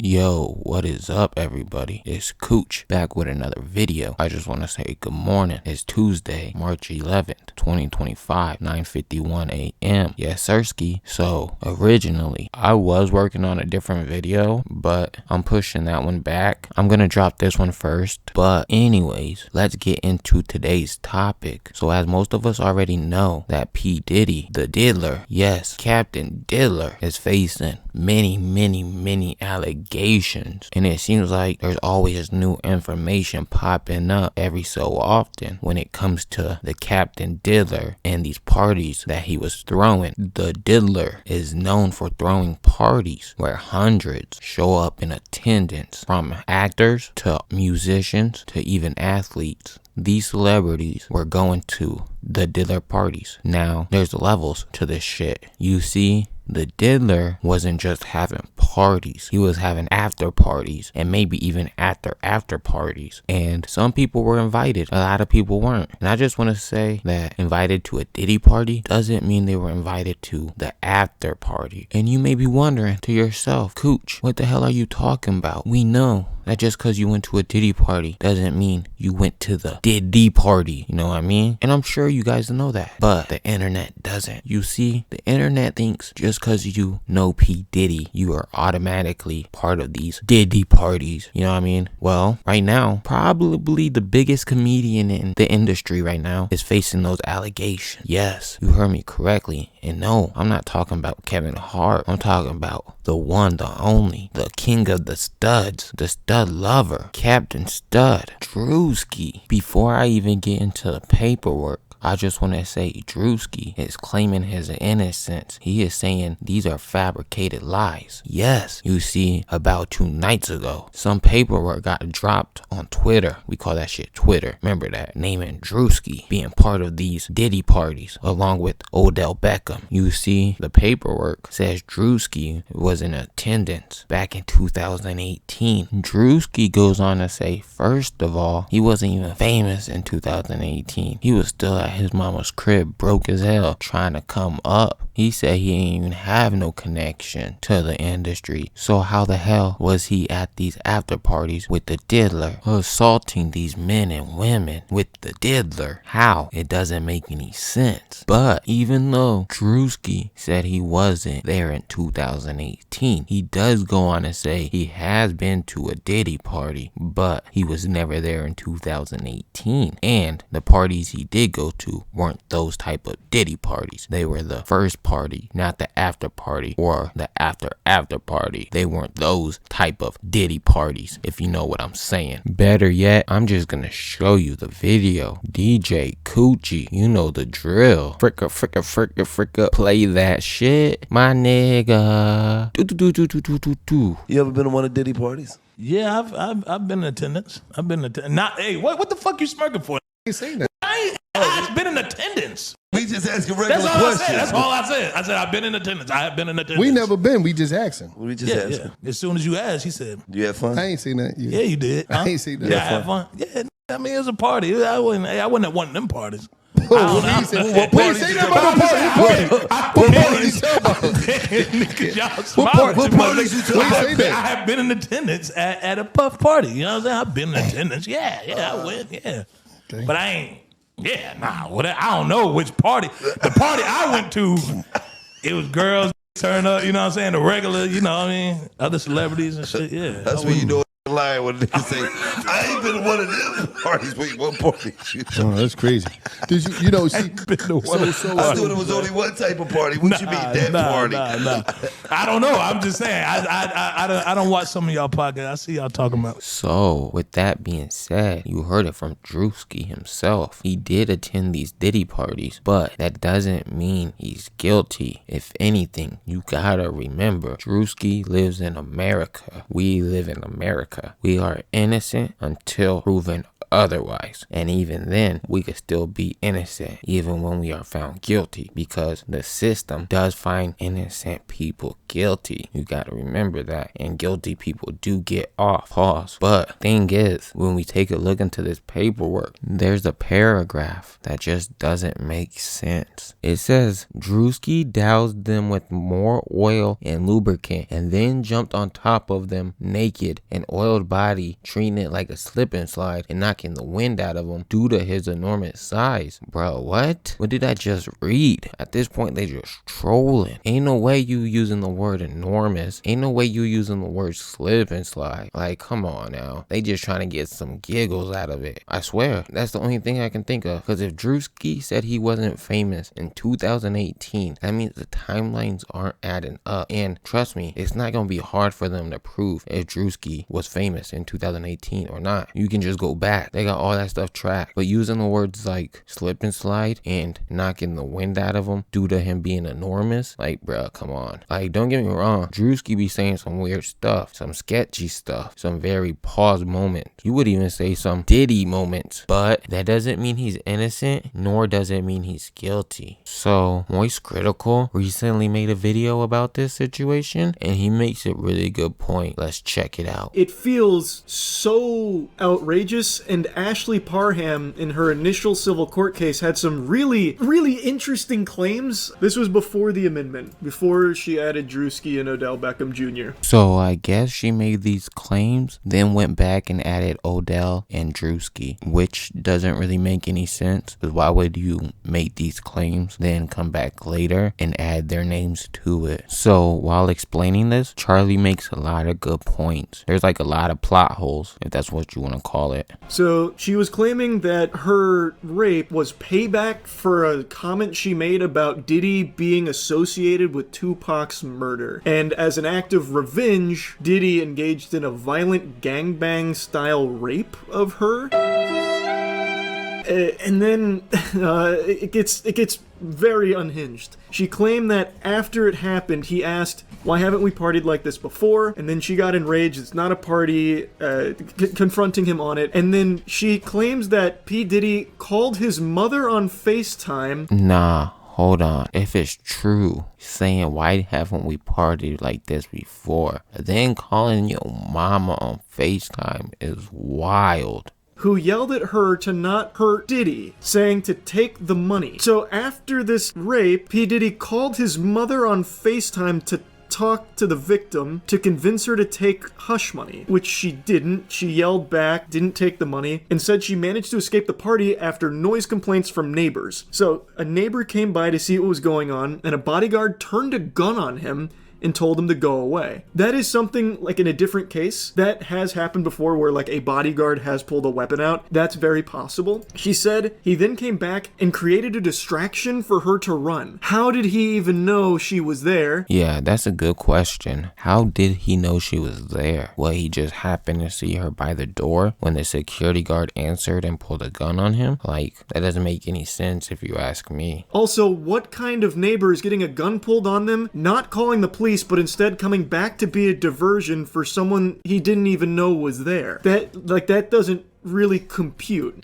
Yo, what is up everybody? It's Cooch back with another video. I just want to say good morning. It's Tuesday, March 11th, 2025, 9:51 a.m. Yes, sirski. So originally I was working on a different video, but I'm pushing that one back. I'm gonna drop this one first. But anyways, let's get into today's topic. So as most of us already know, that P. Diddy, the Diddler, yes, Captain Diddler, is facing many allegations, and it seems like there's always new information popping up every so often when it comes to the Captain Diddler and these parties that he was throwing. The Diddler is known for throwing parties where hundreds show up in attendance, from actors to musicians to even athletes. These celebrities were going to the Diddler parties. Now, there's levels to this shit. You see, the Diddler wasn't just having parties. He was having after parties and maybe even after parties. And some people were invited. A lot of people weren't. And I just want to say that invited to a Diddy party doesn't mean they were invited to the after party. And you may be wondering to yourself, Cooch, what the hell are you talking about? We know that just because you went to a Diddy party doesn't mean you went to the Diddy party. You know what I mean? And I'm sure you guys know that. But the internet doesn't. You see, the internet thinks just because you know P. Diddy, you are automatically part of these Diddy parties. You know what I mean? Well, right now, probably the biggest comedian in the industry right now is facing those allegations. Yes, you heard me correctly. And no, I'm not talking about Kevin Hart. I'm talking about the one, the only, the king of the studs, the stud lover, Captain Stud, Druski. Before I even get into the paperwork, I just want to say Druski is claiming his innocence. He is saying these are fabricated lies. Yes, you see, about 2 nights ago, some paperwork got dropped on Twitter. We call that shit Twitter. Remember that? Naming Druski being part of these Diddy parties along with Odell Beckham. You see, the paperwork says Druski was in attendance back in 2018. Druski goes on to say, first of all, he wasn't even famous in 2018. He was still at his mama's crib, broke as hell, trying to come up. He said he didn't even have no connection to the industry. So how the hell was he at these after parties with the Diddler, assaulting these men and women with the Diddler? How? It doesn't make any sense. But even though Druski said he wasn't there in 2018, he does go on to say he has been to a Diddy party, but he was never there in 2018. And the parties he did go to weren't those type of Diddy parties. They were the first party, not the after party or the after party. They weren't those type of Diddy parties, if you know what I'm saying. Better yet, I'm just gonna show you the video. DJ Coochie, you know the drill. Fricka, play that shit, my nigga. Do. You ever been to one of Diddy parties? Yeah, I've been in attendance. Not, hey, what the fuck you smirking for? I ain't saying that. I've been in attendance. We just asking regular That's all questions. I said. That's all I said. I said I've been in attendance. I have been in attendance. We never been. We just asking. We just asking. Yeah. As soon as you asked, he said, You had fun? I ain't seen that. "Yeah, you did." Huh? I ain't seen that. Yeah, I had fun. Yeah, I mean it was a party. I wasn't at one of them parties. What party? Say that about what party you talking about? What parties you talking about? I have been in attendance at a puff party. You know what I'm saying? I've been in attendance. Yeah, I went. Yeah, Okay. but I ain't. Yeah, nah. I don't know which party. The party I went to, it was girls turn up. You know what I'm saying? The regular. You know what I mean? Other celebrities and shit. Yeah, That's when you know lying when they say, I ain't been to one of them parties. Wait, what party? Oh, that's crazy. Did you know? See, I thought it was only one type of party. What you mean that party? Nah. I don't know. I'm just saying. I don't watch some of y'all podcasts. I see y'all talking about. So, with that being said, you heard it from Druski himself. He did attend these Diddy parties, but that doesn't mean he's guilty. If anything, you gotta remember, Druski lives in America. We live in America. We are innocent until proven otherwise. And even then, we could still be innocent even when we are found guilty, because the system does find innocent people guilty. You gotta remember that. And guilty people do get off. Pause. But thing is, when we take a look into this paperwork, there's a paragraph that just doesn't make sense. It says Druski doused them with more oil and lubricant and then jumped on top of them naked, an oiled body, treating it like a slip and slide and knocking the wind out of him due to his enormous size. Bro, what did I just read? At this point, they just trolling. Ain't no way you using the word enormous. Ain't no way you using the word slip and slide. Like, come on now. They just trying to get some giggles out of it. I swear, that's the only thing I can think of. Because if Druski said he wasn't famous in 2018, that means the timelines aren't adding up. And trust me, it's not going to be hard for them to prove if Druski was famous in 2018 or not. You can just go back. They got all that stuff tracked. But using the words like slip and slide and knocking the wind out of him due to him being enormous, like, bruh, come on. Like, don't get me wrong, Druski be saying some weird stuff, some sketchy stuff, some very paused moments. You would even say some Diddy moments, but that doesn't mean he's innocent, nor does it mean he's guilty. So Moist Critical recently made a video about this situation, and he makes a really good point. Let's check it out. It feels so outrageous, and Ashley Parham in her initial civil court case had some really interesting claims. This was before the amendment, before she added Druski and Odell Beckham Jr. So I guess she made these claims, then went back and added Odell and Druski, which doesn't really make any sense. Because why would you make these claims, then come back later and add their names to it? So while explaining this, Charlie makes a lot of good points. There's like a lot of plot holes, if that's what you want to call it. So she was claiming that her rape was payback for a comment she made about Diddy being associated with Tupac's murder. And as an act of revenge, Diddy engaged in a violent gangbang style rape of her. And then it gets very unhinged. She claimed that after it happened, he asked, "Why haven't we partied like this before?" And then she got enraged. It's not a party, confronting him on it. And then she claims that P. Diddy called his mother on FaceTime. Nah, hold on. If it's true, saying why haven't we partied like this before, then calling your mama on FaceTime is wild. Who yelled at her to not hurt Diddy, saying to take the money. So after this rape, P. Diddy called his mother on FaceTime to talk to the victim to convince her to take hush money, which she didn't. She yelled back, didn't take the money, and said she managed to escape the party after noise complaints from neighbors. So a neighbor came by to see what was going on, and a bodyguard turned a gun on him and told him to go away. That is something, like in a different case, that has happened before where like a bodyguard has pulled a weapon out. That's very possible. She said he then came back and created a distraction for her to run. How did he even know she was there? Yeah, that's a good question. How did he know she was there? Well, he just happened to see her by the door when the security guard answered and pulled a gun on him? Like, that doesn't make any sense if you ask me. Also, what kind of neighbor is getting a gun pulled on them, not calling the police, but instead coming back to be a diversion for someone he didn't even know was there? That doesn't really compute.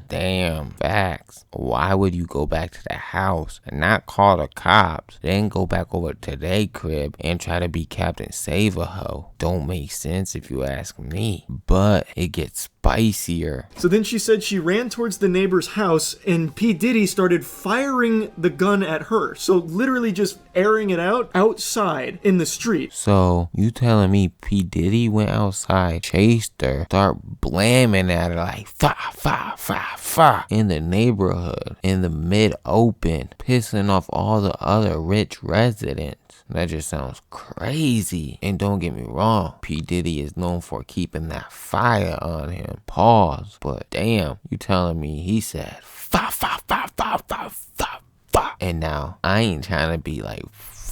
Damn, facts. Why would you go back to the house and not call the cops, then go back over to their crib and try to be Captain Save-A-Ho? Don't make sense if you ask me, but it gets spicier. So then she said she ran towards the neighbor's house and P. Diddy started firing the gun at her. So literally just airing it out outside in the street. So you telling me P. Diddy went outside, chased her, start blamming at her like fa fa fa fa in the neighborhood, in the mid-open, pissing off all the other rich residents? That just sounds crazy. And don't get me wrong, P. Diddy is known for keeping that fire on him. Pause. But damn, you telling me he said fa fa fa fa fa fa fa. And now I ain't trying to be like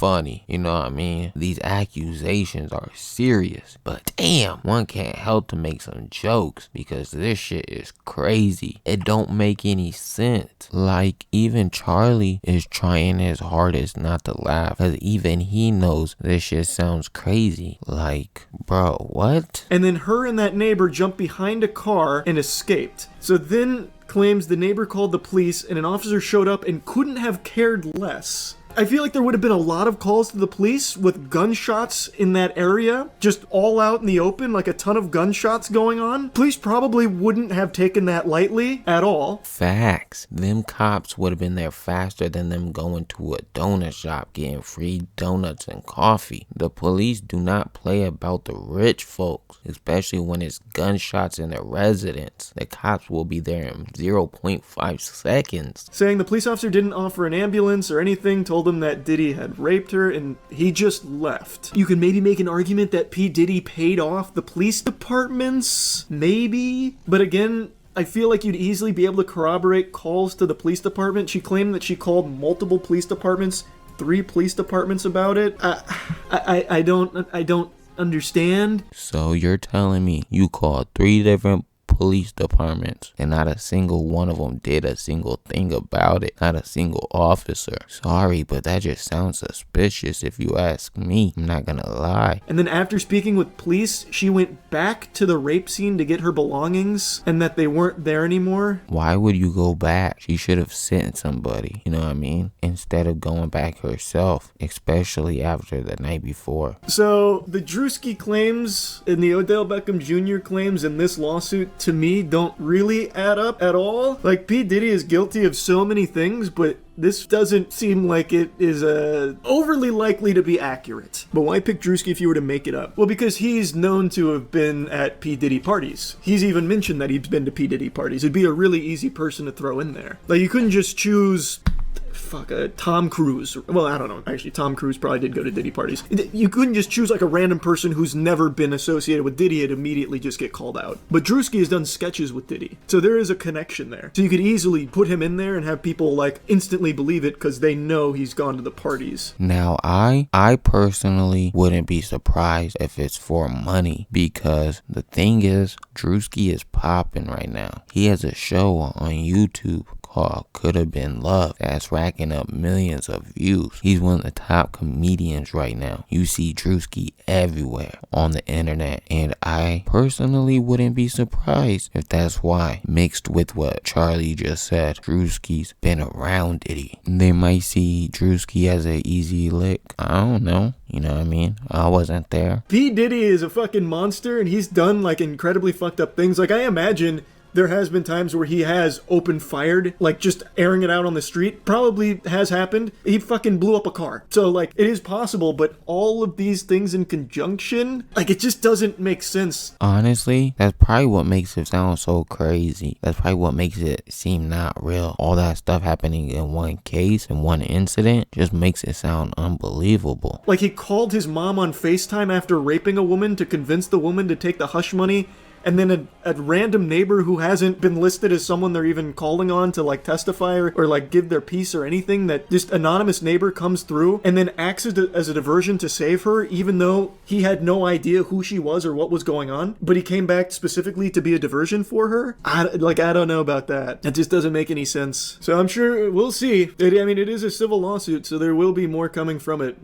funny. You know what I mean? These accusations are serious. But damn, one can't help to make some jokes because this shit is crazy. It don't make any sense. Like, even Charlie is trying his hardest not to laugh because even he knows this shit sounds crazy. Like, bro, what? And then her and that neighbor jumped behind a car and escaped. So then claims the neighbor called the police and an officer showed up and couldn't have cared less. I feel like there would have been a lot of calls to the police with gunshots in that area, just all out in the open, like a ton of gunshots going on. Police probably wouldn't have taken that lightly at all. Facts. Them cops would have been there faster than them going to a donut shop getting free donuts and coffee. The police do not play about the rich folks, especially when it's gunshots in their residence. The cops will be there in 0.5 seconds. Saying the police officer didn't offer an ambulance or anything, told him that Diddy had raped her, and he just left. You could maybe make an argument that P. Diddy paid off the police departments, maybe, but again, I feel like you'd easily be able to corroborate calls to the police department. She claimed that she called multiple police departments, 3 police departments about it. I don't understand. So you're telling me you called 3 different police departments and not a single one of them did a single thing about it? Not a single officer. Sorry, but that just sounds suspicious if you ask me. I'm not gonna lie. And then after speaking with police, she went back to the rape scene to get her belongings and that they weren't there anymore. Why would you go back? She should have sent somebody, you know what I mean? Instead of going back herself, especially after the night before. So the Druski claims and the Odell Beckham Jr. claims in this lawsuit to me don't really add up at all. Like, P. Diddy is guilty of so many things, but this doesn't seem like it is overly likely to be accurate. But why pick Druski if you were to make it up? Well, because he's known to have been at P. Diddy parties. He's even mentioned that he's been to P. Diddy parties. It'd be a really easy person to throw in there. Like, you couldn't just choose Tom Cruise. Well, I don't know. Actually, Tom Cruise probably did go to Diddy parties. You couldn't just choose like a random person who's never been associated with Diddy and immediately just get called out. But Druski has done sketches with Diddy, so there is a connection there. So you could easily put him in there and have people like instantly believe it because they know he's gone to the parties. Now, I personally wouldn't be surprised if it's for money, because the thing is, Druski is popping right now. He has a show on YouTube called Could Have Been Love that's racking up millions of views. He's one of the top comedians right now. You see Druski everywhere on the internet, and I personally wouldn't be surprised if that's why. Mixed with what Charlie just said, Druski's been around Diddy. They might see Druski as an easy lick. I don't know. You know what I mean? I wasn't there. P. Diddy is a fucking monster, and he's done like incredibly fucked up things. Like, I imagine there has been times where he has open fired, like just airing it out on the street. Probably has happened. He fucking blew up a car. So like, it is possible, but all of these things in conjunction, like, it just doesn't make sense. Honestly, that's probably what makes it sound so crazy. That's probably what makes it seem not real. All that stuff happening in one case, in one incident, just makes it sound unbelievable. Like, he called his mom on FaceTime after raping a woman to convince the woman to take the hush money. And then a random neighbor who hasn't been listed as someone they're even calling on to like testify or like give their piece or anything, that just anonymous neighbor comes through and then acts as a diversion to save her, even though he had no idea who she was or what was going on. But he came back specifically to be a diversion for her. I don't know about that. That just doesn't make any sense. So I'm sure we'll see. It is a civil lawsuit, so there will be more coming from it.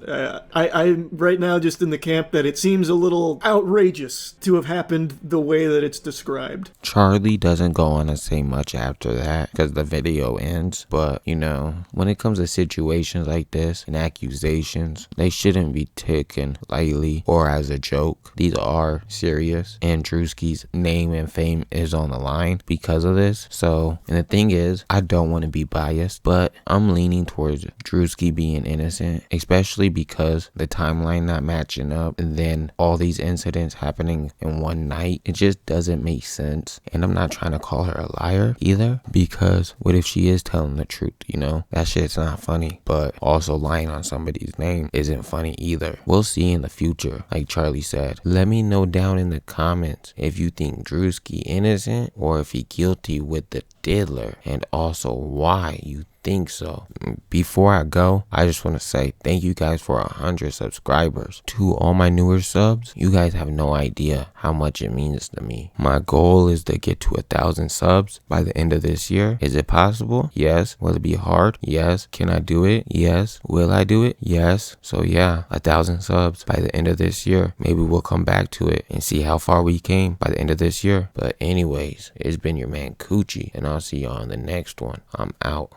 I'm right now just in the camp that it seems a little outrageous to have happened the way that it's described. Charlie doesn't go on to say much after that because the video ends. But, you know, when it comes to situations like this and accusations, they shouldn't be taken lightly or as a joke. These are serious, and Druski's name and fame is on the line because of this. So, and the thing is, I don't want to be biased, but I'm leaning towards Druski being innocent, especially because the timeline not matching up and then all these incidents happening in one night. It just doesn't make sense. And I'm not trying to call her a liar either, because what if she is telling the truth? You know, that shit's not funny. But also lying on somebody's name isn't funny either. We'll see in the future. Like Charlie said, let me know down in the comments if you think Druski innocent or if he guilty with the Diddler, and also why you think think so. Before I go, I just want to say thank you guys for 100 subscribers. To all my newer subs, you guys have no idea how much it means to me. My goal is to get to 1,000 subs by the end of this year. Is it possible? Yes. Will it be hard? Yes. Can I do it? Yes. Will I do it? Yes. So yeah, 1,000 subs by the end of this year. Maybe we'll come back to it and see how far we came by the end of this year. But anyways, it's been your man Coochie, and I'll see you on the next one. I'm out.